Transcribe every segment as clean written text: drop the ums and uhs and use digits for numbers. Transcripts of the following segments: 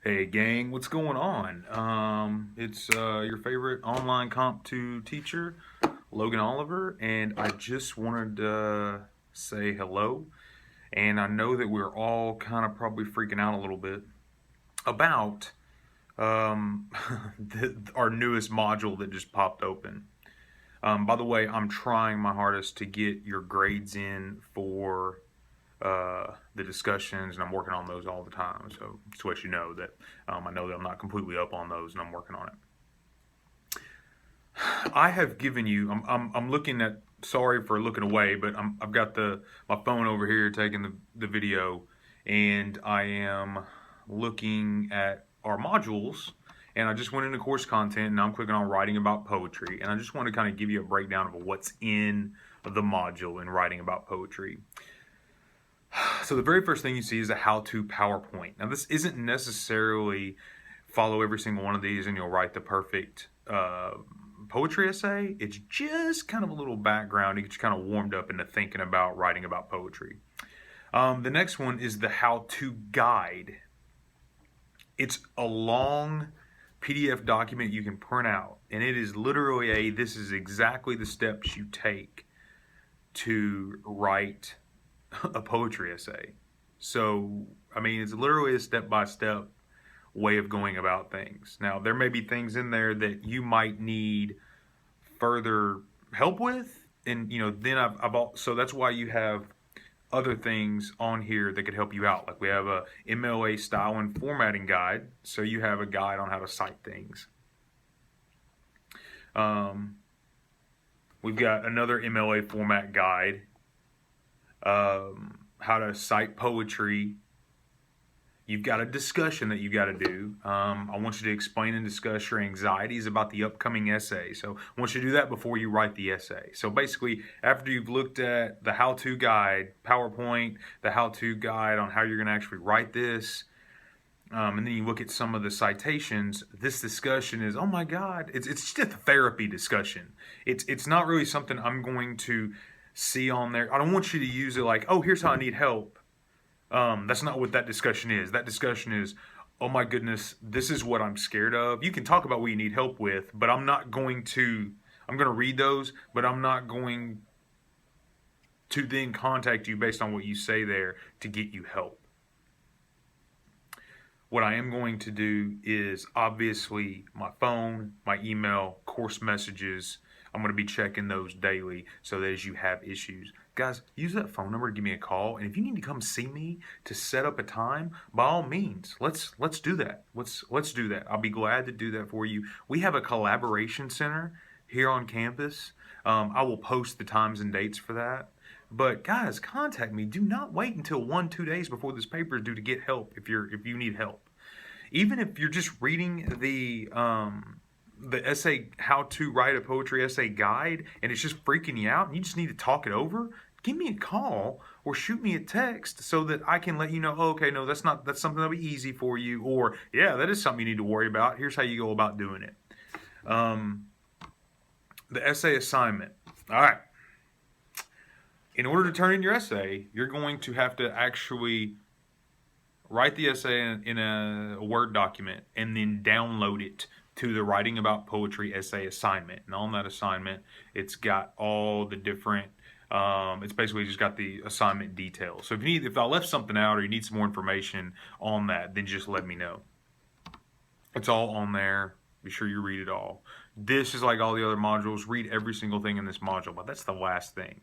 Hey gang, what's going on? It's your favorite online comp 2 teacher, Logan Oliver, and I just wanted to say hello. And I know that we're all kind of probably freaking out a little bit about um, our newest module that just popped open. By the way, I'm trying my hardest to get your grades in for the discussions, and I'm working on those all the time. So just to let you know that I know that I'm not completely up on those, and I'm working on it. I have given you. I'm looking at. Sorry for looking away, but I've got my phone over here taking the video, and I am looking at our modules. And I just went into course content, and now I'm clicking on writing about poetry, and I just want to kind of give you a breakdown of what's in the module in writing about poetry. So the very first thing you see is a how-to PowerPoint. Now this isn't necessarily follow every single one of these and you'll write the perfect poetry essay. It's just kind of a little background to get you kind of warmed up into thinking about writing about poetry. The next one is the how-to guide. It's a long PDF document you can print out, and it is literally this is exactly the steps you take to write a poetry essay. So, I mean, it's literally a step-by-step way of going about things. Now, there may be things in there that you might need further help with, and then I've so that's why you have other things on here that could help you out. Like we have a MLA style and formatting guide, so you have a guide on how to cite things. We've got another MLA format guide, how to cite poetry. You've got a discussion that you've got to do. I want you to explain and discuss your anxieties about the upcoming essay. So I want you to do that before you write the essay. So basically, after you've looked at the how-to guide, PowerPoint, the how-to guide on how you're going to actually write this, and then you look at some of the citations, this discussion is, oh my God, it's just a therapy discussion. It's not really something I'm going to see on there. I don't want you to use it like, oh, here's how I need help. That's not what that discussion is. That discussion is, oh my goodness, this is what I'm scared of. You can talk about what you need help with, but I'm going to read those, but I'm not going to then contact you based on what you say there to get you help. What I am going to do is obviously my phone, my email, course messages. I'm going to be checking those daily so that as you have issues, guys, use that phone number to give me a call. And if you need to come see me to set up a time, by all means, let's do that. Let's do that. I'll be glad to do that for you. We have a collaboration center here on campus. I will post the times and dates for that. But guys, contact me. Do not wait until 1-2 days before this paper is due to get help if you need help. Even if you're just reading the essay, how to write a poetry essay guide, and it's just freaking you out and you just need to talk it over, give me a call or shoot me a text so that I can let you know, oh, okay, no, that's something that'll be easy for you, or yeah, that is something you need to worry about. Here's how you go about doing it. The essay assignment. All right. In order to turn in your essay, you're going to have to actually write the essay in a Word document and then download it to the Writing About Poetry essay assignment. And on that assignment, it's got all the different, it's basically just got the assignment details. So if I left something out or you need some more information on that, then just let me know. It's all on there. Be sure you read it all. This is like all the other modules. Read every single thing in this module, but that's the last thing.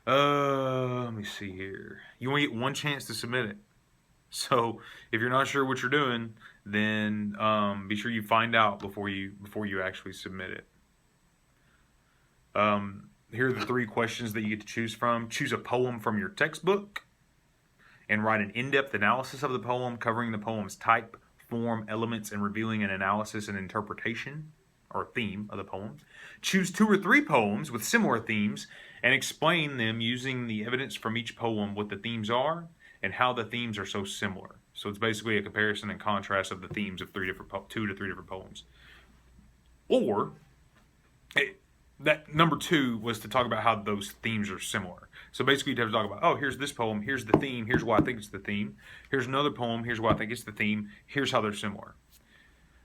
Let me see here. You only get one chance to submit it. So if you're not sure what you're doing, then be sure you find out before you actually submit it. Here are the 3 questions that you get to choose from. Choose a poem from your textbook and write an in-depth analysis of the poem, covering the poem's type, form, elements, and revealing an analysis and interpretation or theme of the poem. Choose 2 or 3 poems with similar themes and explain them using the evidence from each poem, what the themes are and how the themes are so similar. So it's basically a comparison and contrast of the themes of 2 to 3 different poems. Or that number 2 was to talk about how those themes are similar. So basically, you'd have to talk about, oh, here's this poem, here's the theme, here's why I think it's the theme. Here's another poem, here's why I think it's the theme, here's how they're similar.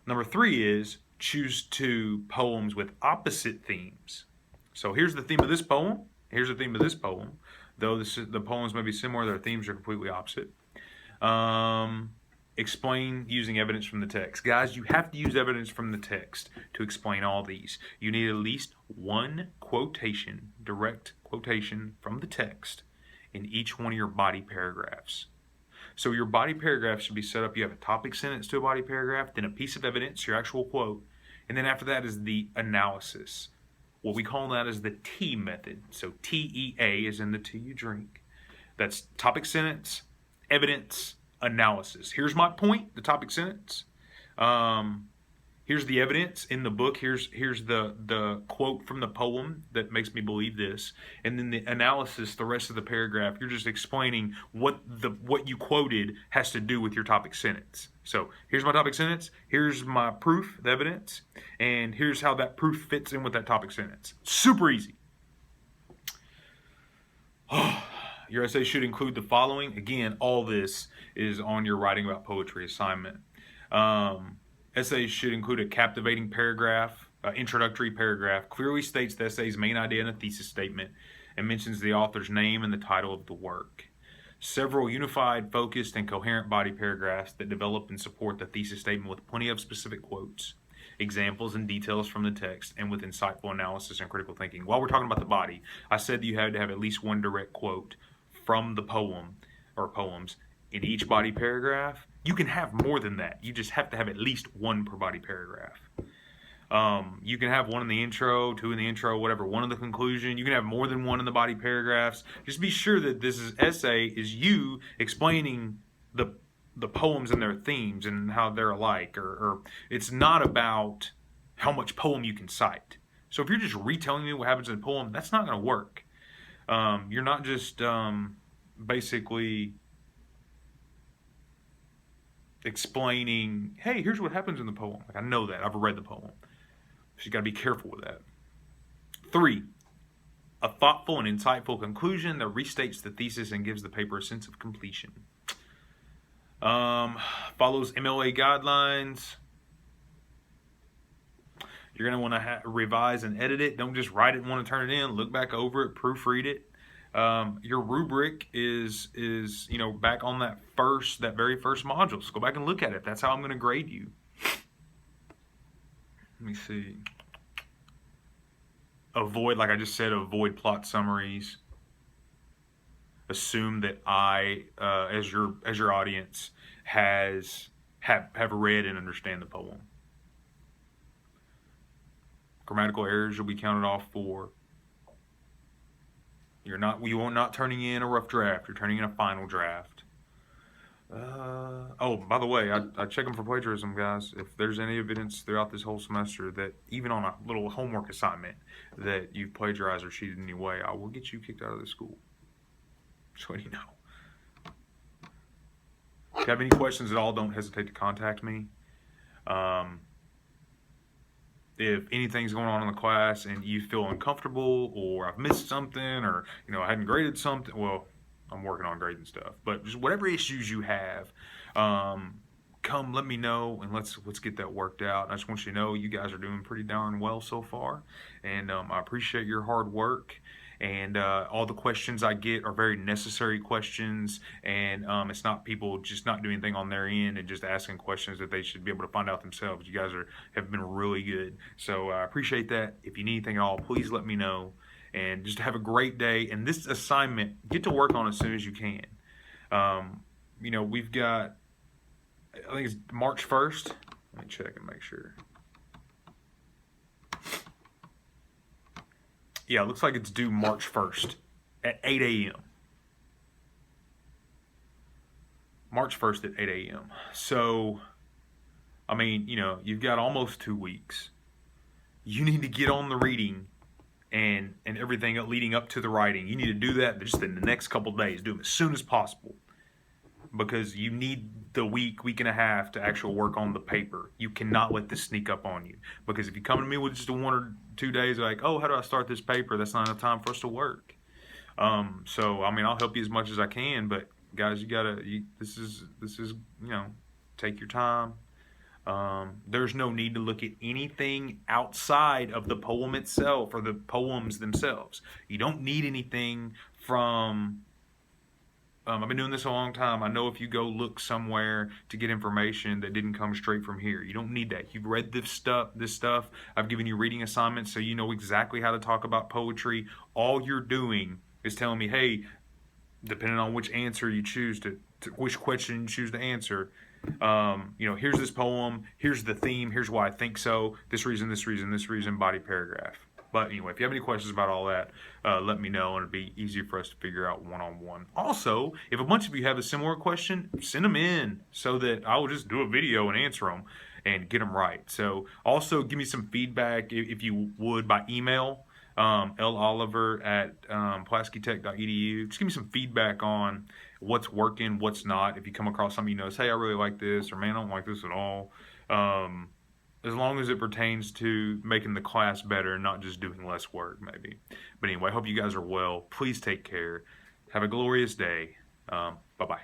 Number 3 is choose 2 poems with opposite themes. So here's the theme of this poem, here's the theme of this poem. Though the poems may be similar, their themes are completely opposite. Explain using evidence from the text. Guys, you have to use evidence from the text to explain all these. You need at least one quotation, direct quotation from the text in each one of your body paragraphs. So your body paragraph should be set up. You have a topic sentence to a body paragraph, then a piece of evidence, your actual quote, and then after that is the analysis. What we call that is the T method. So TEA is in the tea you drink. That's topic sentence, evidence, analysis. Here's my point, the topic sentence. Here's the evidence in the book. Here's the quote from the poem that makes me believe this. And then the analysis, the rest of the paragraph, you're just explaining what you quoted has to do with your topic sentence. So here's my topic sentence, here's my proof, the evidence, and here's how that proof fits in with that topic sentence. Super easy. Your essay should include the following. Again, all this is on your writing about poetry assignment. Essays should include a captivating paragraph, introductory paragraph, clearly states the essay's main idea in a thesis statement, and mentions the author's name and the title of the work. Several unified, focused, and coherent body paragraphs that develop and support the thesis statement with plenty of specific quotes, examples, and details from the text, and with insightful analysis and critical thinking. While we're talking about the body, I said that you had to have at least one direct quote from the poem or poems in each body paragraph. You can have more than that. You just have to have at least one per body paragraph. You can have one in the intro, 2 in the intro, whatever, 1 in the conclusion. You can have more than 1 in the body paragraphs. Just be sure that essay is you explaining the poems and their themes and how they're alike. Or it's not about how much poem you can cite. So if you're just retelling me what happens in the poem, that's not going to work. You're not just basically explaining, hey, here's what happens in the poem. Like, I know that. I've read the poem. So you got to be careful with that. 3, a thoughtful and insightful conclusion that restates the thesis and gives the paper a sense of completion. Follows MLA guidelines. You're going to want to revise and edit it. Don't just write it and want to turn it in. Look back over it, proofread it. Your rubric is back on that very first module. So go back and look at it. That's how I'm going to grade you. Let me see. Avoid, like I just said, avoid plot summaries. Assume that I, as your audience, have read and understand the poem. Grammatical errors you'll be counted off for. You are not turning in a rough draft. You're turning in a final draft. Oh, by the way, I check them for plagiarism, guys. If there's any evidence throughout this whole semester that even on a little homework assignment that you've plagiarized or cheated in any way, I will get you kicked out of the school. Just let you know. If you have any questions at all, don't hesitate to contact me. If anything's going on in the class and you feel uncomfortable or I've missed something or I hadn't graded something, well, I'm working on grading stuff. But just whatever issues you have, come let me know and let's get that worked out. I just want you to know you guys are doing pretty darn well so far, and I appreciate your hard work. And all the questions I get are very necessary questions, and it's not people just not doing anything on their end and just asking questions that they should be able to find out themselves. You guys have been really good, so I appreciate that. If you need anything at all, please let me know, and just have a great day. And this assignment, get to work on as soon as you can. We've got, I think it's March 1st. Let me check and make sure. Yeah, it looks like it's due March 1st at 8 a.m. March 1st at 8 a.m. So, I mean, you've got almost 2 weeks. You need to get on the reading and everything leading up to the writing. You need to do that just in the next couple of days. Do them as soon as possible. Because you need the week and a half to actually work on the paper. You cannot let this sneak up on you. Because if you come to me with just 1 or 2 days like, oh, how do I start this paper? That's not enough time for us to work. So I mean, I'll help you as much as I can, but guys, this is take your time. There's no need to look at anything outside of the poem itself or the poems themselves. You don't need anything from. I've been doing this a long time. I know if you go look somewhere to get information that didn't come straight from here, you don't need that. You've read this stuff. This stuff. I've given you reading assignments, so you know exactly how to talk about poetry. All you're doing is telling me, hey, depending on which answer you choose to which question you choose to answer, here's this poem, here's the theme, here's why I think so, this reason, this reason, this reason, body paragraph. But anyway, if you have any questions about all that, let me know, and it'll be easier for us to figure out one-on-one. Also, if a bunch of you have a similar question, send them in so that I will just do a video and answer them and get them right. So also give me some feedback if you would by email, loliver at pulaskitech.edu. Just give me some feedback on what's working, what's not. If you come across something you know, hey, I really like this, or man, I don't like this at all. As long as it pertains to making the class better, not just doing less work, maybe. But anyway, I hope you guys are well. Please take care. Have a glorious day. Bye-bye.